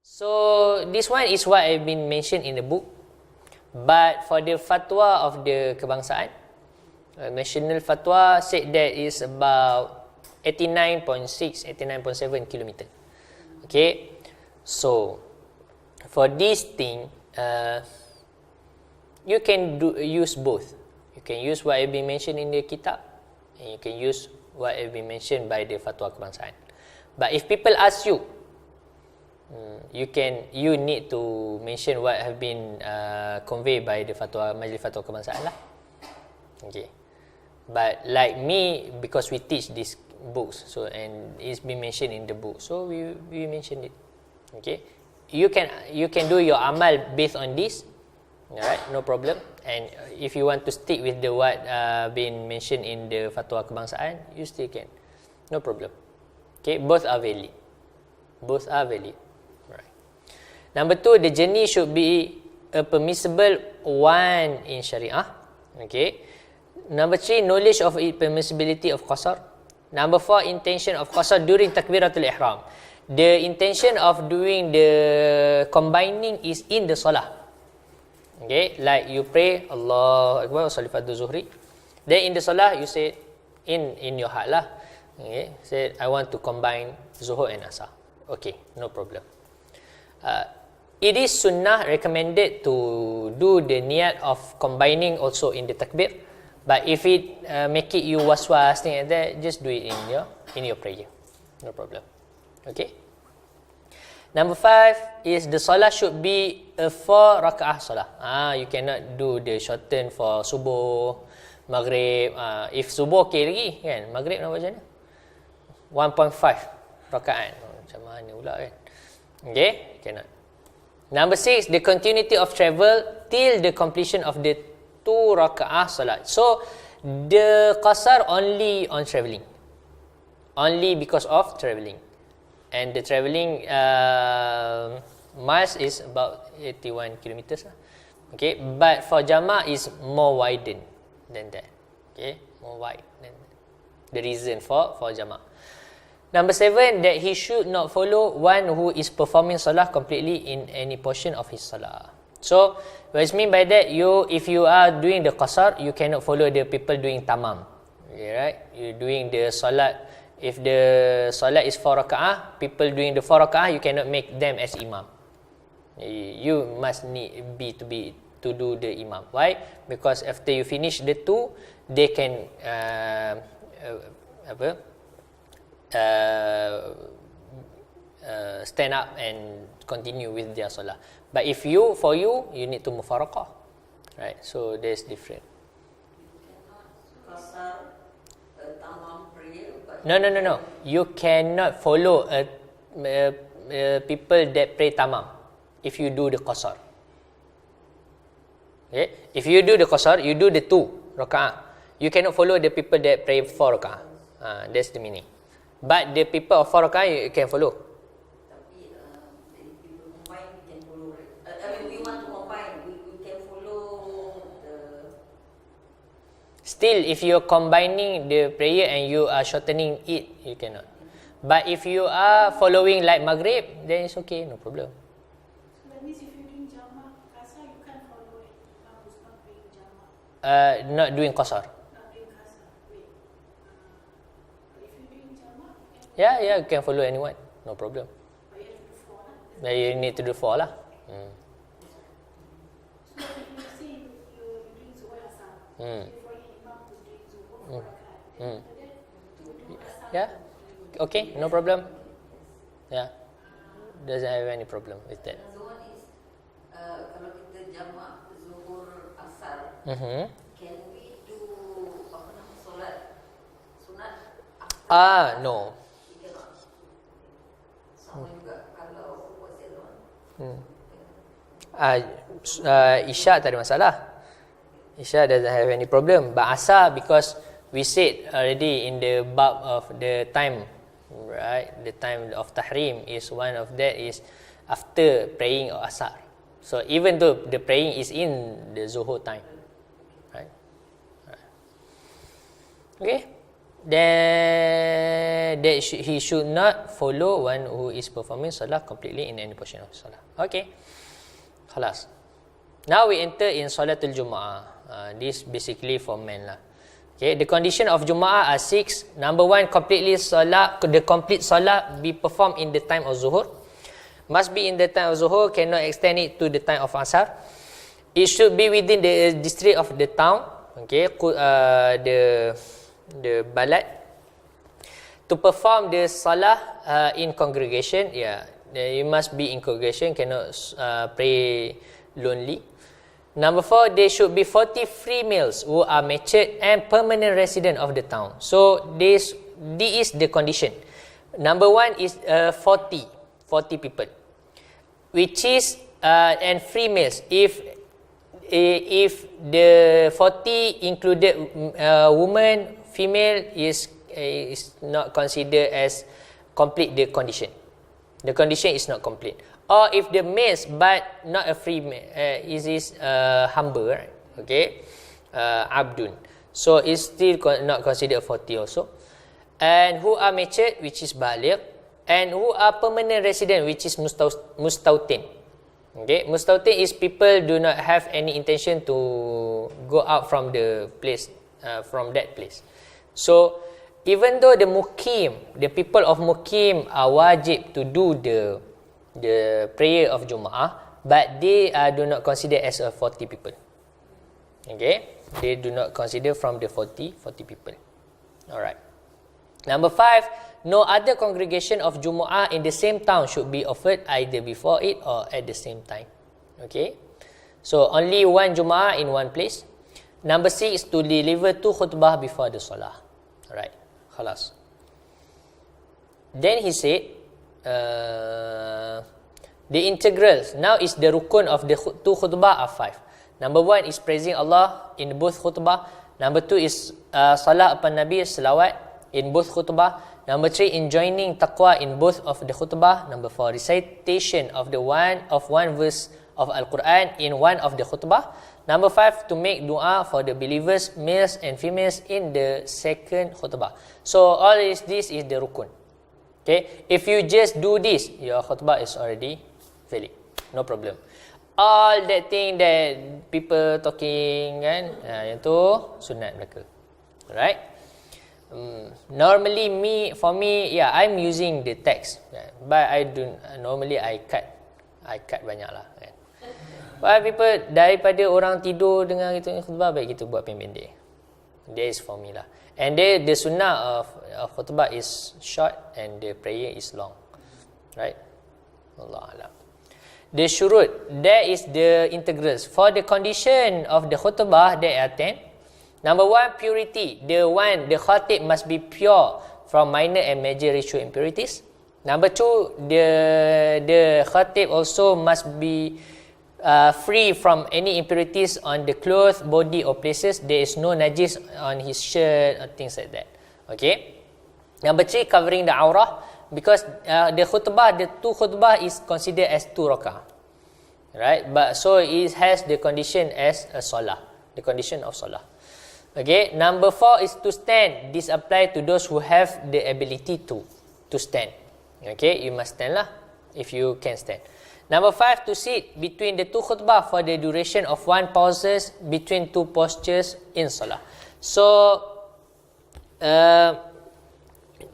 So this one is what I've been mentioned in the book. But for the fatwa of the kebangsaan, national fatwa said that is about 89.6, 89.7 kilometer. Okay, so for this thing, you can use both. You can use what have been mentioned in the kitab, and you can use what have been mentioned by the fatwa kebangsaan. But if people ask you, you need to mention what have been conveyed by the fatwa Majlis Fatwa Kebangsaan lah. Okay. But like me, because we teach these books, so and it's been mentioned in the book, so we mentioned it. Okay. You can do your amal based on this. Alright, no problem. And if you want to stick with the what been mentioned in the fatwa kebangsaan, you still can. No problem. Okay, both are valid. Both are valid. Right. Number 2, the journey should be a permissible one in Sharia. Okay. Number 3, knowledge of its permissibility of qasar. Number 4, intention of qasar during takbiratul ihram. The intention of doing the combining is in the salah. Okay, like you pray Allah Akbar Salat Fardhu Zuhri. Then in the salah you say in your heart lah. Okay, say I want to combine Zuhur and Asar. Okay, no problem. It is sunnah recommended to do the niyat of combining also in the takbir. But if it make it you was-was thing like that, just do it in your prayer. No problem. Okay. Number 5 is the salah should be a 4 raka'ah salah. You cannot do the shorten for subuh, maghrib. If subuh okay lagi kan, maghrib nak buat macam mana? 1.5 rakaat. Macam mana pula kan? Okay, cannot. Number 6, the continuity of travel till the completion of the 2 raka'ah salat. So the qasar only on travelling. Only because of travelling. And the travelling miles is about 81 kilometers lah. Okay, but for jama' is more widen than that. Okay, more wide than that. The reason for jama'. Number 7, that he should not follow one who is performing salah completely in any portion of his salah. So what is mean by that? If you are doing the qasar, you cannot follow the people doing tamam. Okay, right? You're doing the salat. If the salat is 4 raka'ah, people doing the 4 raka'ah, you cannot make them as imam. You must to do the imam. Why? Because after you finish the 2, they can stand up and continue with their salah. But for you need to mufaraqah, right? So there's different. No. You cannot follow people that pray tamam if you do the qasar. Okay? If you do the qasar, you do the 2 raka'ah. You cannot follow the people that pray 4 raka'ah. That's the meaning. But the people of 4 raka'ah you can follow. Tapi if people combine, we can follow, right? We want to combine, we can follow the... Still, if you're combining the prayer and you are shortening it, you cannot. But if you are following like Maghrib, then it's okay, no problem. So that means if you're doing jama' qasar, you can't follow it. Who's not doing jama'? Not doing qasar. Not doing qasar. Wait. But if you're doing jama', Yeah, you can follow anyone, no problem. but you have to do 4 lah. But you need to do 4 lah. So if you say you're doing Zuhur Asar, you're following imam who's doing Zuhur 4 rakaat, then after that, you do Asar. Yeah, okay, no problem. Yeah, doesn't have any problem with that. Another one is, kalau kita jama' Zuhur Asar, can we do solat sunat after? No. We cannot. Sama juga kalau what's the other one? Isya tak ada masalah. Isya doesn't have any problem. But Asar, because we said already in the bab of the time, right? The time of tahrim is one of that is after praying of Asar. So even though the praying is in the Zuhur time, right? Okay. then he should not follow one who is performing salah completely in any portion of salah. Okay, khalas. Now we enter in Salatul Jum'ah. This basically for men lah. Okay, the condition of Jum'ah are 6. Number 1, the complete salah be performed in the time of Zuhur. Must be in the time of Zuhur, cannot extend it to the time of Asar. It should be within the district of the town. Okay, the balad. To perform the salah in congregation, you must be in congregation, cannot pray lonely. Number 4, there should be 40 free males who are matured and permanent resident of the town. So this is the condition. Number 1 is 40 people, which is and free males. If the 40 included woman, female is not considered as complete the condition. The condition is not complete. Or if the males but not a free male, is humble, right? Okay, abdun. So it's still not considered 40 also. And who are matured, which is baligh, and who are permanent resident, which is mustautin. Okay, mustautin is people do not have any intention to go out from the place, from that place. So even though the people of mukim are wajib to do the prayer of Jum'ah, but they do not consider as a 40 people. Okay, they do not consider from the 40 people. Alright. Number 5, no other congregation of Jumu'ah in the same town should be offered either before it or at the same time. Okay, so only one Jumu'ah in one place. Number 6, to deliver 2 khutbah before the salah. Alright, khalas. Then he said, the integrals now is the rukun of the 2 khutbah are 5. Number 1 is praising Allah in both khutbah. Number 2 is salah upon Nabi, salawat in both khutbah. Number 3, enjoining taqwa in both of the khutbah. Number 4, recitation of one verse of Al-Quran in one of the khutbah. Number 5, to make dua for the believers, males and females, in the second khutbah. So all this is the rukun. Okay, if you just do this, your khutbah is already valid, no problem. All that thing that people talking kan, yang tu sunat mereka. Alright. Normally for me, I'm using the text, but I cut banyak lah. Kan. But people, daripada orang tidur dengan gitu khutbah, baik kita buat pendek. That is for me lah. And the sunnah of khutbah is short and the prayer is long. Right? Allah Alam. The shurut, that is the integrals. For the condition of the khutbah, there are 10. Number 1, purity. The khatib must be pure from minor and major ritual impurities. Number 2, the khatib also must be free from any impurities on the clothes, body or places. There is no najis on his shirt or things like that. Okay. Number 3, covering the aurah, because the 2 khutbah is considered as 2 rak'ah. Right? But so it has the condition as a salah, the condition of salah. Okay. Number 4 is to stand. This applies to those who have the ability to stand. Okay, you must stand lah if you can stand. Number 5, to sit between the 2 khutbah for the duration of 1 pauses between 2 postures in salah. So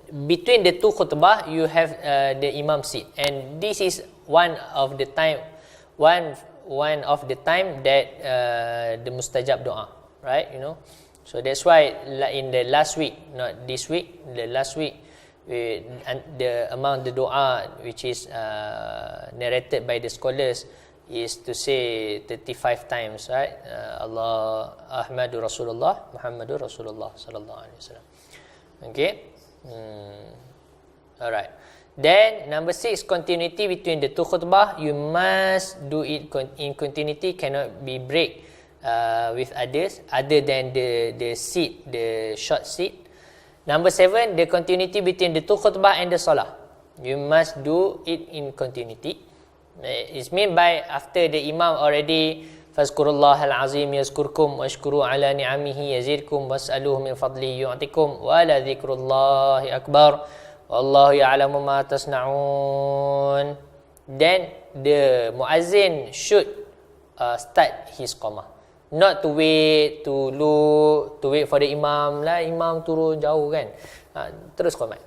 between the 2 khutbah, you have the imam sit, and this is one of the time that the mustajab doa, right? You know, so that's why in the last week, not this week, the last week, the amount the doa which is narrated by the scholars is to say 35 times, right? Allah Ahmadu Rasulullah, Muhammadur Rasulullah sallallahu alaihi wasallam. Okay. Alright. Then number 6, continuity between the 2 khutbah. You must do it in continuity, cannot be break with others other than the seat, the short seat. Number 7, the continuity between the 2 khutbah and the salah. You must do it in continuity. It's mean by after the imam already Fazkurullahal azim yazkurkum washkuru ala ni'amihi yazidkum was'aluhu min fadli yu'tikum wa la dzikrullahi akbar wallahu ya'lamu ma tasna'un. Then the muazzin should start his qamah. Not to wait, to look, to wait for the imam lah. Imam turun jauh kan. Terus qamat.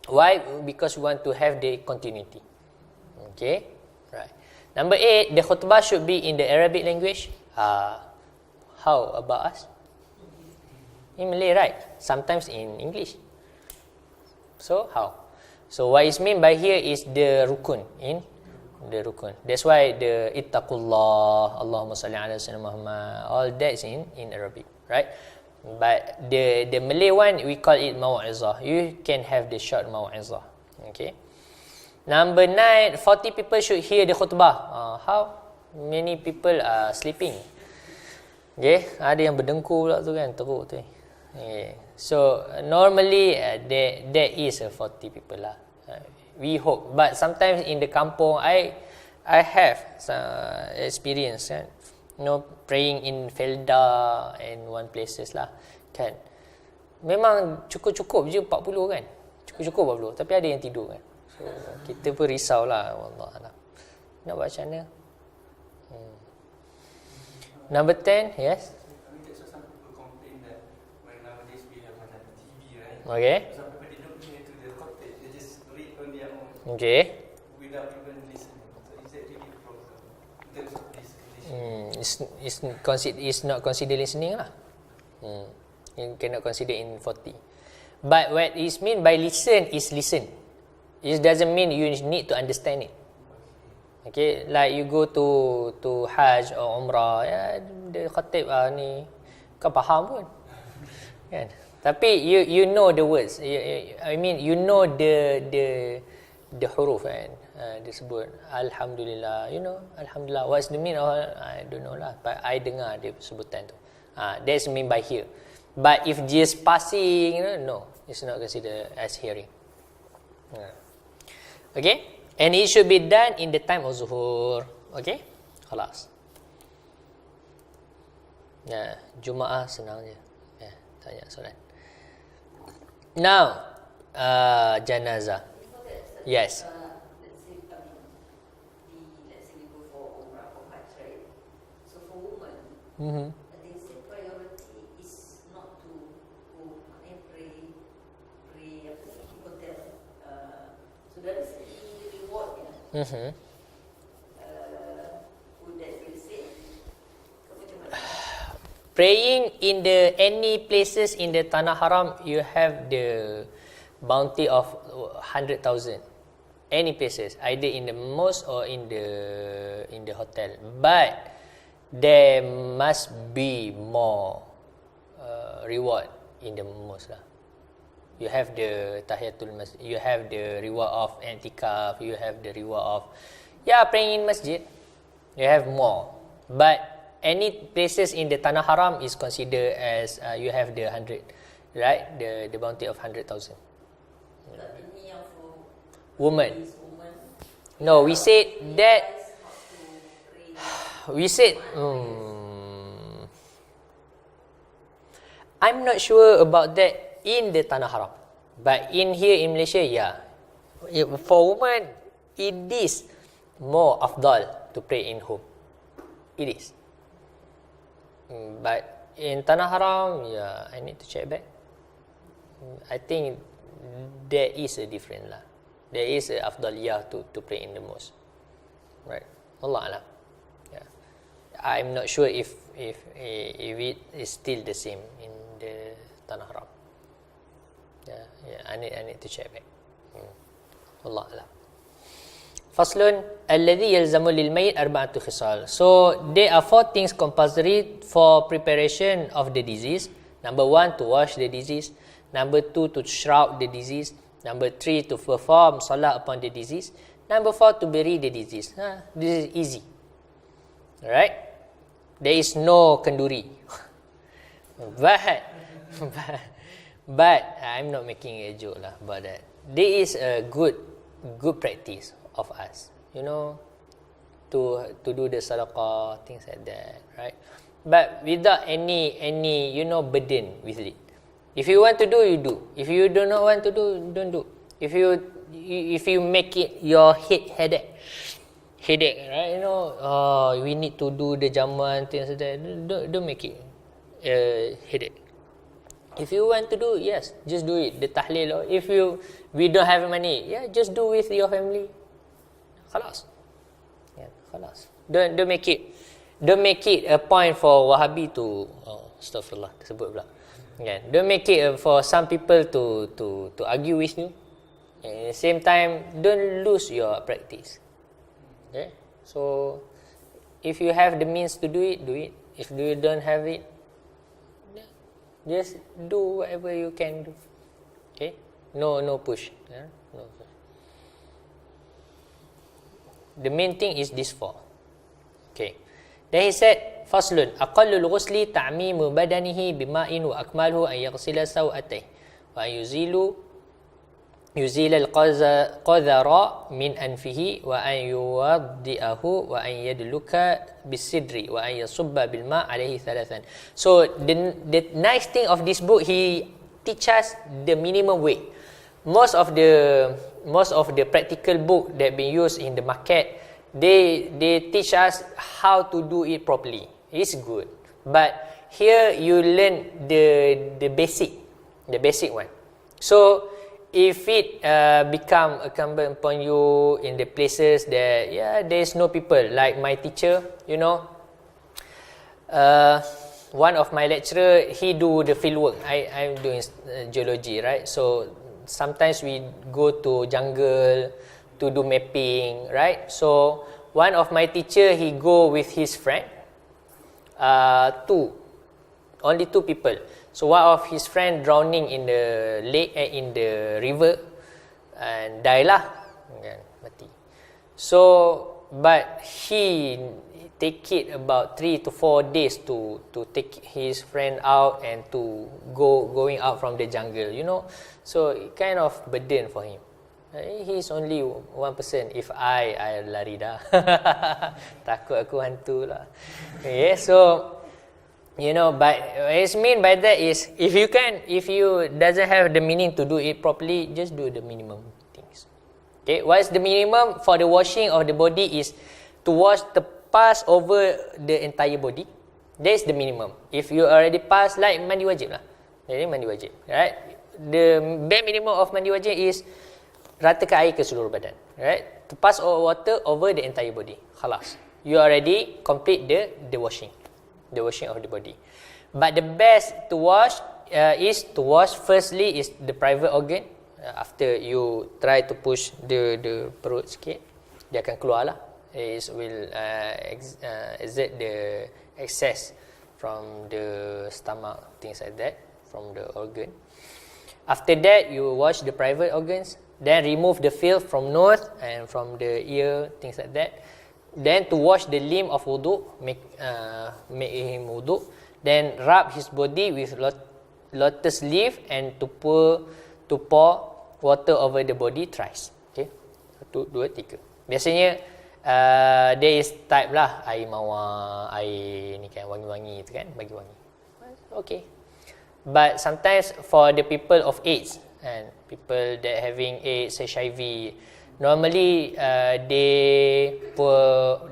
Why? Because we want to have the continuity. Okay? Right. Number 8, the khutbah should be in the Arabic language. How about us? In Malay, right? Sometimes in English. So, how? So, what is meant by here is the rukun. In the rukun. That's why the ittaqullah, Allahumma salli ala sayyidina Muhammad, all that is in Arabic, right? But the Malay one, we call it mau'izah. You can have the short mau'izah. Okay. Number 9, 40 people should hear the khutbah. How? Many people are sleeping. Okay. Ada yang berdengkur pula tu kan, teruk tu. Okay. So, normally, there is 40 people lah. We hope. But sometimes in the kampung, I have some experience kan. Praying in Felda and one places lah kan. Memang cukup-cukup je 40 kan. Cukup-cukup 40. Tapi ada yang tidur kan. So kita pun risau lah. Wallahualam. Nak buat macam mana? Number 10, yes. Some people complain that when nowadays we have TV, right? Okay. Some people they don't listen to the content. They just read on their own. Okay. Without even listening. So is that really a problem in terms of this It's not considered listening lah. You cannot consider in 40. But what is meant by listen is listen. It doesn't mean you need to understand it. Okay, like you go to Hajj or Umrah, the khatib ni kau faham pun. Kan? Tapi you know the words. I mean you know the huruf kan. Dia sebut Alhamdulillah, you know, Alhamdulillah. What's the meaning? I don't know lah, but I dengar dia sebutan tu. That's mean by hear. But if just passing, no, it's not considered as hearing. Okay, and it should be done in the time of zuhur. Okay, khalas. Jumaah senang je. Tanya soalan. Now, janazah. Yes. I think the priority is not to go pray di hotel. So that is the reward. Would that be the same? Praying in the any places in the Tanah Haram, you have the bounty of 100,000. Any places, either in the mosque or in the hotel. But there must be more reward in the mosque lah. You have the tahiyatul masjid, you have the reward of i'tikaf, you have the reward of praying in masjid. You have more. But any places in the Tanah Haram is considered as you have the 100, right? The bounty of 100,000. Woman. No, we said that. We said, I'm not sure about that in the Tanah Haram. But in here in Malaysia, for women, it is more afdal to pray in home. It is. But in Tanah Haram, I need to check back. I think there is a difference lah. There is a afdaliyah to pray in the mosque. Right. Allah alam. I'm not sure if it is still the same in the Tanah Haram. I need to check back. Allah alam. Faslun alladhi yalzamu lil mayyit arba'atu khisal. So there are 4 things compulsory for preparation of the disease. Number 1, to wash the disease. Number 2, to shroud the disease. Number 3, to perform salah upon the disease. Number 4, to bury the disease. This is easy. Alright? There is no kenduri. but I'm not making a joke lah about that. There is a good practice of us. You know, to do the sadaqah, things like that, right? But without any burden with it. If you want to do, you do. If you do not want to do, don't do. If you make it your headache, right? We need to do the jamuan, things like that. Don't make it headache. If you want to do, yes, just do it. The tahlil. If we don't have money, yeah, just do with your family. Khalas. Yeah, khalas. Don't make it a point for Wahabi to astaghfirullah tersebut pula. Yeah, don't make it for some people to argue with you. And at the same time, don't lose your practice. Okay? So if you have the means to do it, do it. If you don't have it, just do whatever you can do. Okay? No push. Yeah? No push. The main thing is this four. Okay. Then he said, Faslun, aqallul ghusli ta'mimu badanihi bima'in wa akmaluhu an yaghsila saw'atayh wa yuzila al-qadhara min anfihi wa an yuwaddi'ahu wa an yadluka bisidri wa an yasubba bil ma' alayhi thalathan. So the nice thing of this book, he teach us the minimum way. Most of the practical book that been used in the market, they teach us how to do it properly. It's good, but here you learn the basic one. So if it become incumbent upon you in the places that there's no people, like my teacher, one of my lecturer, he do the field work. I'm doing geology, right? So sometimes we go to jungle to do mapping, right? So one of my teacher, he go with his friend, only two people. So one of his friend drowning in the lake, in the river, and die lah, mati. So but he take it about 3 to 4 days to take his friend out and to going out from the jungle, So it kind of burden for him. He's only one person. If I lari dah. Takut aku hantu lah. Okay, so but what I mean by that is, if you doesn't have the meaning to do it properly, just do the minimum things. Okay, what's the minimum for the washing of the body is to wash the pass over the entire body. That's the minimum. If you already pass, like mandi wajib lah. Jadi mandi wajib, right? The bare minimum of mandi wajib is ratakan air ke seluruh badan, right? To pass water over the entire body. Khalas. You already complete the washing of the body. But the best to wash is to wash firstly is the private organ. After you try to push the perut sikit, dia akan keluar lah. It will exert the excess from the stomach, things like that, from the organ. After that, you wash the private organs, then remove the filth from nose and from the ear, things like that. Then to wash the limb of wudu, make him wudu. Then rub his body with lotus leaf and to pour water over the body thrice. Okay, 1, 2, 3. Biasanya there is type lah, air mawar, air ni kan wangi-wangi tu kan, bagi wangi. Okay. But sometimes for the people of AIDS and people that having AIDS, HIV, normally they pour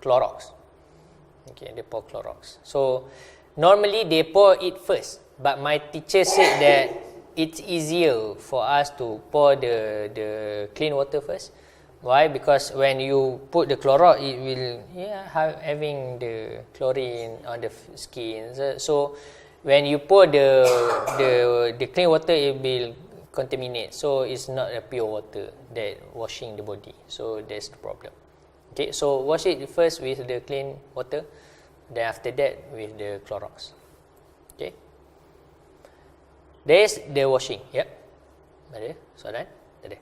Clorox. Okay, they pour Clorox. So normally they pour it first, but my teacher said that it's easier for us to pour the clean water first. Why? Because when you put the Clorox, it will having the chlorine on the skin. So when you pour the clean water, it will contaminate. So it's not a pure water that washing the body. So that's the problem. Okay, so wash it first with the clean water, then after that with the Clorox. Okay, there's the washing. Yep. Ada soalan? Ada.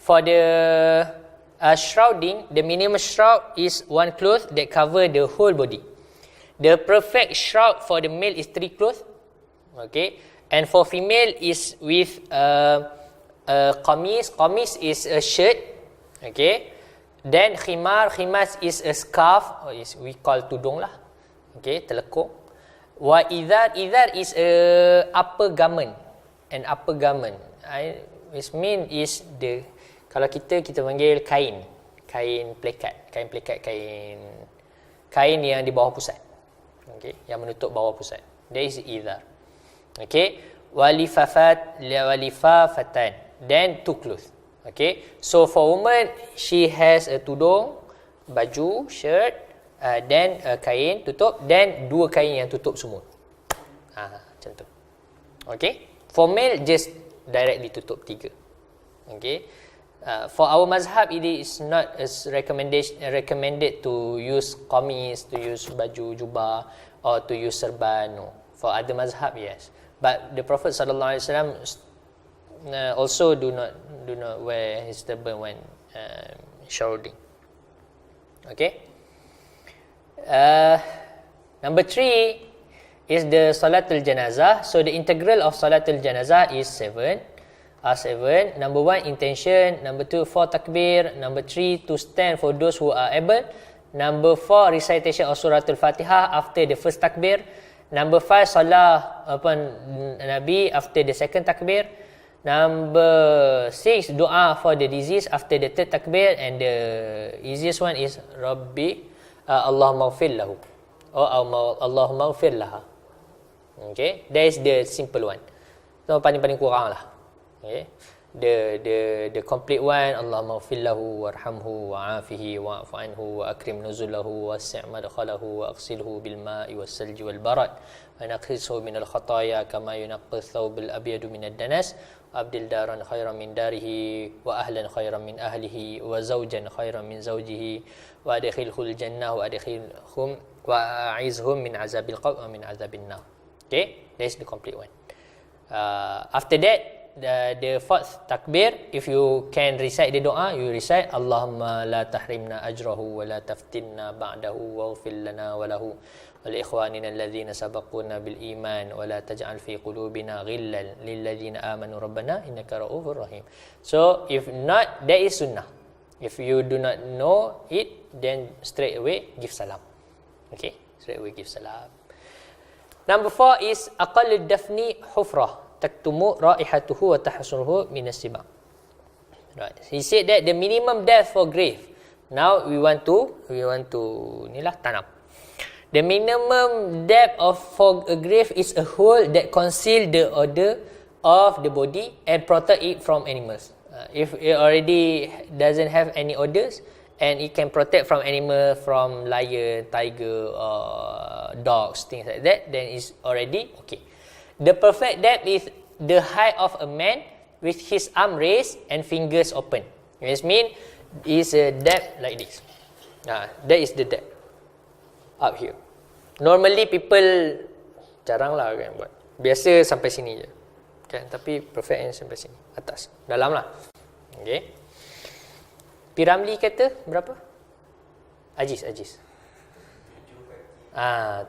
For the shrouding, the minimum shroud is one cloth that cover the whole body. The perfect shroud for the male is 3 cloth. Okay, and for female is with a qamis. Qamis is a shirt. Okay. Then khimar is a scarf, or is we call tudung lah. Okay, telekung. Wa idhar is a upper garment, an upper garment. Which mean is the, kalau kita panggil kain plekat, kain yang di bawah pusat. Okay, yang menutup bawah pusat. That is idhar. Okay, walifafatan, then two clothes. Okay, so for woman, she has a tudung, baju, shirt, then kain tutup, then dua kain yang tutup semua. Macam tu. Okay, for male just directly tutup tiga. Okay, for our mazhab, it is not as recommended to use qamis, to use baju jubah, or to use serban. No. For other mazhab, yes. But the Prophet sallallahu alaihi wasallam also do not wear his turban when shrouding. Okay. Number 3 is the Salatul Janazah. So the integral of Salatul Janazah is 7. Number 1, intention. Number 2, 4 takbir. Number 3, to stand for those who are able. Number 4, recitation of Suratul Fatihah after the first takbir. Number 5, salah upon Nabi after the second takbir. Number 6, doa for the disease after the third takbir. And the easiest one is Rabbi Allahumma ghfir lahu, or Allahumma ghfir laha. Okay, that is the simple one. So paling kurang lah. Okay, the complete one, Allahumma ghfir lahu warhamhu wa'afihi wa'fu anhu wa akrim nuzulahu wasi' madkhalahu wa aghsilhu bil ma'i was salji wal barad wa naqhishu min al khataaya kama yunaqqi thawb al abyadu min ad danas wa abdil daran khairan min darihi wa ahlan khairan min ahlihi wa zawjan khairan min zawjihi wa adkhilhu al jannah wa adkhilhum wa a'izhum min azabil qabr wa min azabin nar. Okay, that is the complete one. After that, the fourth takbir, if you can recite the doa, you recite Allahumma la tahrimna ajrahu wa la taftinna ba'dahu waghfir lana wa lahu wa li ikhwanina alladhina sabaquna bil iman wa la taj'al fi qulubina ghillan lil ladzina amanu rabbana innaka ra'ufur rahim. So if not, that is sunnah. If you do not know it, then straight away give salam. Okay, straight away give salam. Number 4 is aqallud dafni hufrah taktumu raihatuhu wa tahsuruhu min as-sibaq. Right. He said that the minimum depth for grave. Now we want to nilah tanam. The minimum depth for a grave is a hole that conceal the odor of the body and protect it from animals. If it already doesn't have any odors and it can protect from animal, from lion, tiger, or dogs, things like that, then it's already okay. The perfect depth is the height of a man with his arm raised and fingers open. Which means is a depth like this. That is the depth up here. Normally people jarang lah kan buat. Biasa sampai sini je. Kan, tapi perfect sampai sini, atas, dalam lah. Okay. Piramli kata berapa? Ajiz. 7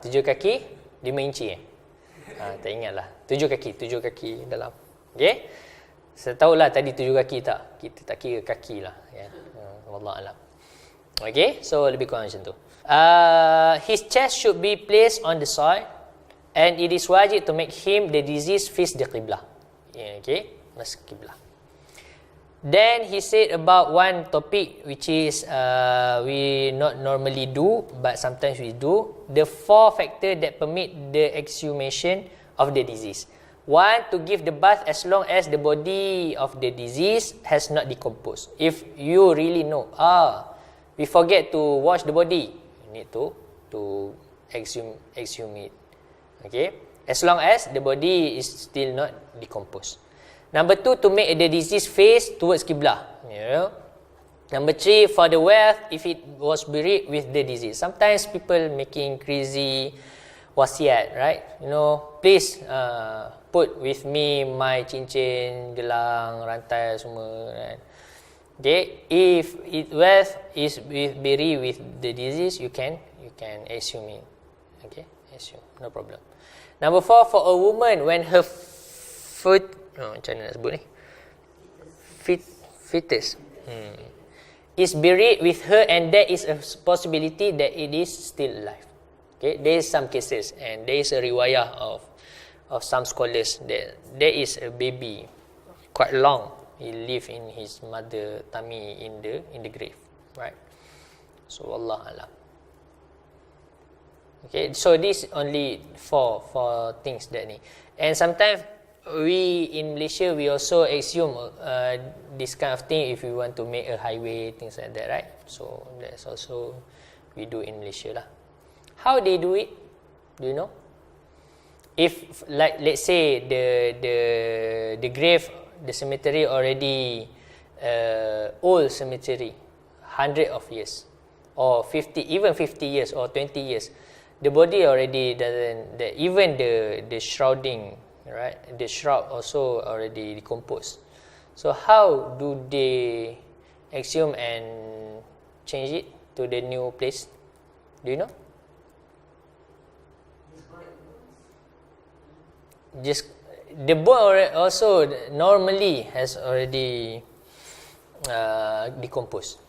kaki 5 inci tak ingat lah. 7 kaki dalam. Okay. Saya tahulah tadi 7 kaki tak. Kita tak kira kaki lah. Ya. Wallahualam. Okay. So lebih kurang macam tu. His chest should be placed on the soil and it is wajib to make him the disease face the qiblah. Okay. Mas qiblah. Then he said about one topic which is we not normally do but sometimes we do, the 4 factors that permit the exhumation of the disease. 1, to give the bath as long as the body of the disease has not decomposed. If you really know, we forget to wash the body, you need to exhume it. Okay, as long as the body is still not decomposed. Number 2, to make the disease face towards Qiblah. Number 3, for the wealth if it was buried with the disease. Sometimes people making crazy wasiat, right? Please put with me my cincin, gelang, rantai semua. Right? Okay, if it wealth is buried with the disease, you can assume it. Okay, assume, no problem. Number 4, for a woman when her foot, macam mana nak sebut ni? Fetus. is buried with her, and there is a possibility that it is still alive. Okay, there is some cases, and there is a riwayah of some scholars that there is a baby quite long. He lived in his mother tummy in the grave, right? So Allah alam. Okay, so this only for things that ni. And sometimes we in Malaysia, we also assume this kind of thing if we want to make a highway, things like that, right? So that's also we do in Malaysia lah. How they do it? Do you know? If like let's say the grave, the cemetery already old cemetery, 100 of years or 50, even 50 years or 20 years, the body already doesn't. Even the shrouding. Right, the shroud also already decomposed. So how do they exhume and change it to the new place? Do you know? Just the bone also normally has already decomposed.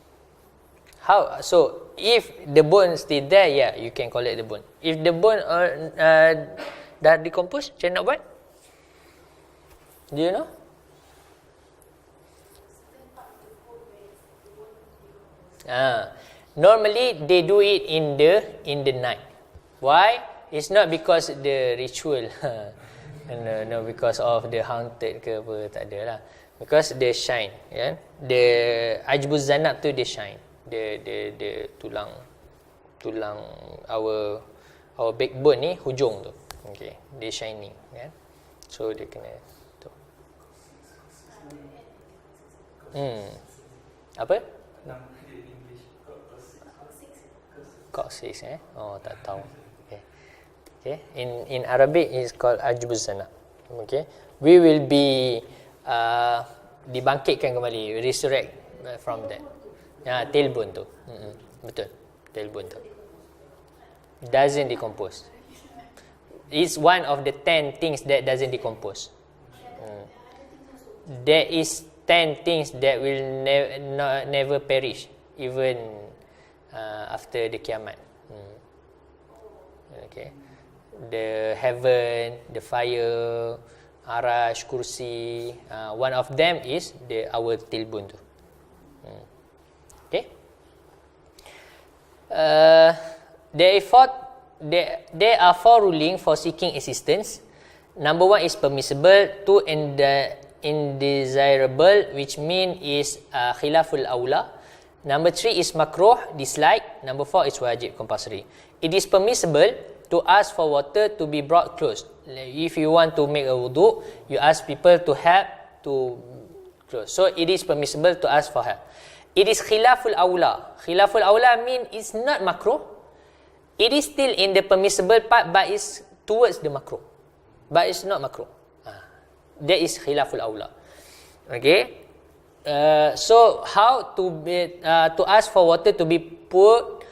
How? So if the bone still there, yeah, you can collect the bone. If the bone dah decomposed, macam nak buat? Do you know? Normally they do it in the night. Why? It's not because the ritual. no, because of the haunted ke apa, tak ada lah. Because they shine, yeah. The ajbuz zanab tu they shine. The tulang our backbone ni hujung tu. Okay, they shining, yeah. So dia kena tu. Apa? Coccyx, Oh, tak tahu. Okay. In Arabic is called ajbuz zanab. Okay. We will be dibangkitkan kembali, resurrect from that. Tailbone tu. Betul. Tailbone tu. Doesn't decompose. It's one of the 10 things that doesn't decompose. There is 10 things that will never perish, even after the kiamat. Okay. The heaven, the fire, arash, kursi. One of them is our tailbone tu. Okay. There are 4 rulings for seeking assistance. Number 1 is permissible. 2 indesirable, which mean is khilaful awla. Number 3 is makruh, dislike. Number 4 is wajib, compulsory. It is permissible to ask for water to be brought close. If you want to make a wudu, you ask people to help to close. So it is permissible to ask for help. It is khilaful awla. Khilaful awla mean it's not makruh. It is still in the permissible part, but it's towards the makruh. But it's not makruh. That is khilaful awla. Okay. So how to ask for water to be poured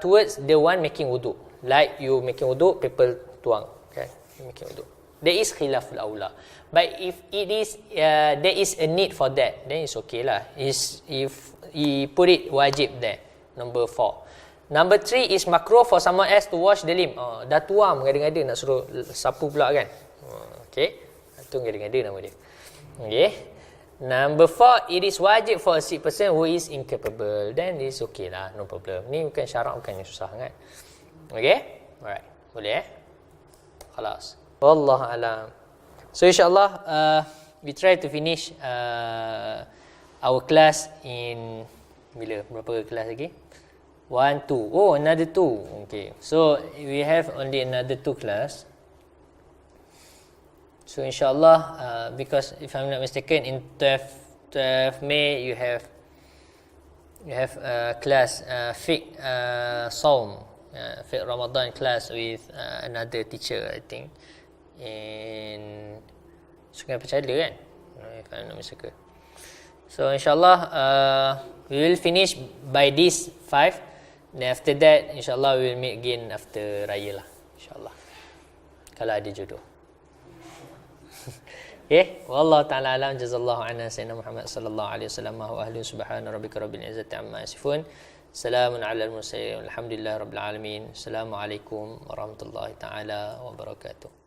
towards the one making wudu. Like you making wudu, people tuang. Okay, making wudu. There is khilaful awla. But if it is there is a need for that, then it's okay lah. If you put it wajib there. Number 4. Number 3 is makruh for someone else to wash the limb. Dah tuam ngada-ngada nak suruh sapu pula kan. Okay. Itu ngada-ngada nama dia. Okay. Number 4, it is wajib for a sick person who is incapable. Then it's okay lah, no problem. Ni bukan syarat, bukan yang susah kan. Okay? Alright. Boleh Khalas. Wallahu alam. So insyaAllah, we try to finish our class in bila? Berapa kelas lagi? 1, 2. Oh, another 2. Okay. So we have only another 2 class. So insyaAllah, because if I'm not mistaken, in 12 May you have class fiqh Saum, fiqh Ramadan class with another teacher, I think, in Sungai Pecada kan, if I'm not mistaken. So insyaAllah, we will finish by this 5. Then after that, insyaAllah we will meet again after Raya lah, insyaAllah, kalau ada jodoh. Wallahu ta'ala alam. Jazallahu anna sayyidina Muhammad sallallahu alaihi wasallam wa ahli subhana rabbika rabbil izzati amma yasifun. Salamun alal mursalin. Alhamdulillah rabbil alamin. Assalamualaikum warahmatullahi taala wabarakatuh.